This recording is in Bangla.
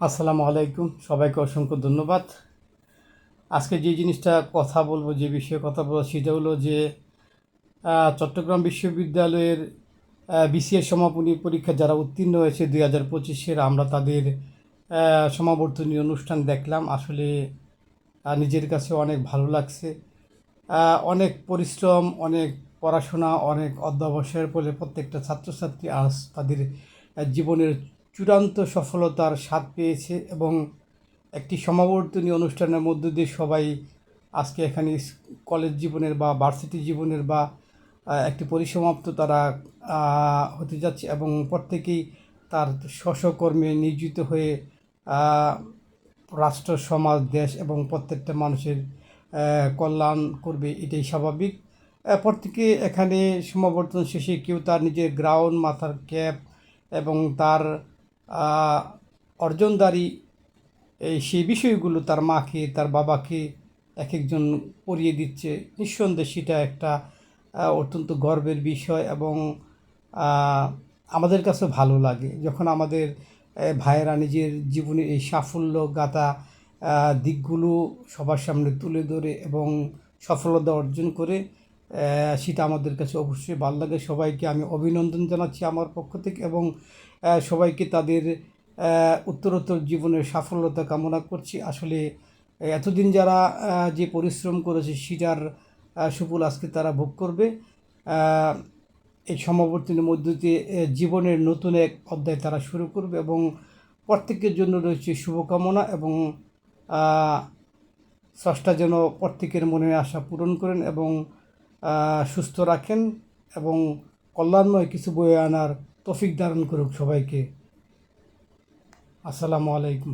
আসসালামু আলাইকুম, সবাইকে অসংখ্য ধন্যবাদ। আজকে যে জিনিসটা কথা বলবো, যে বিষয়ে কথা বলবো সেটা হলো যে চট্টগ্রাম বিশ্ববিদ্যালয়ের বিসিএস সমাপনী পরীক্ষা যারা উত্তীর্ণ হয়েছে 2025-এর, আমরা তাদের সমাবর্তনী অনুষ্ঠান দেখলাম। আসলে নিজের কাছে অনেক ভালো লাগছে। অনেক পরিশ্রম, অনেক পড়াশোনা, অনেক অধ্যবসায়ের ফলে প্রত্যেকটা ছাত্রছাত্রী আজ তাদের জীবনের চূড়ান্ত সফলতার স্বাদ পেয়েছে এবং একটি সমাবর্তনী অনুষ্ঠানের মধ্য দিয়ে সবাই আজকে এখানে কলেজ জীবনের বা ভার্সিটি জীবনের বা একটি পরিসমাপ্ত তারা হতে যাচ্ছে এবং প্রত্যেকেই তার স্বকর্মে নিয়োজিত হয়ে আহ, রাষ্ট্র, সমাজ, দেশ এবং প্রত্যেকটা মানুষের কল্যাণ করবে, এটাই স্বাভাবিক। প্রত্যেকে এখানে সমাবর্তন শেষে কেউ তার নিজের গ্রাউন্ড, মাথার ক্যাপ এবং তার আহ, অর্জনদারি সেই বিষয়গুলো তার মাকে, তার বাবাকে এক একজন পড়িয়ে দিচ্ছে। নিঃসন্দেহে সেটা একটা অত্যন্ত গর্বের বিষয় এবং আহ, আমাদের কাছে ভালো লাগে যখন আমাদের ভাইয়েরা নিজের জীবনে এই সাফল্য গাথা দিকগুলো সবার সামনে তুলে ধরে এবং সফলতা অর্জন করে। সেটা আমাদের কাছে অবশ্যই ভালো লাগে। সবাইকে আমি অভিনন্দন জানাচ্ছি আমার পক্ষ থেকে এবং সবাইকে তাদের উত্তরোত্তর জীবনের সাফল্যতা কামনা করছি। আসলে এতদিন যারা যে পরিশ্রম করেছে সেটার সুফল আজকে তারা ভোগ করবে। আহ, এই সমাবর্তনের মধ্য দিয়ে জীবনের নতুন এক অধ্যায় তারা শুরু করবে এবং প্রত্যেকের জন্য রয়েছে শুভকামনা এবং আহ, স্রষ্টা যেন প্রত্যেকের মনের আশা পূরণ করেন এবং সুস্থ রাখেন এবং কল্যাণময় কিছু বয়ে আনার তৌফিক দান করুক সবাইকে। আসসালামু আলাইকুম।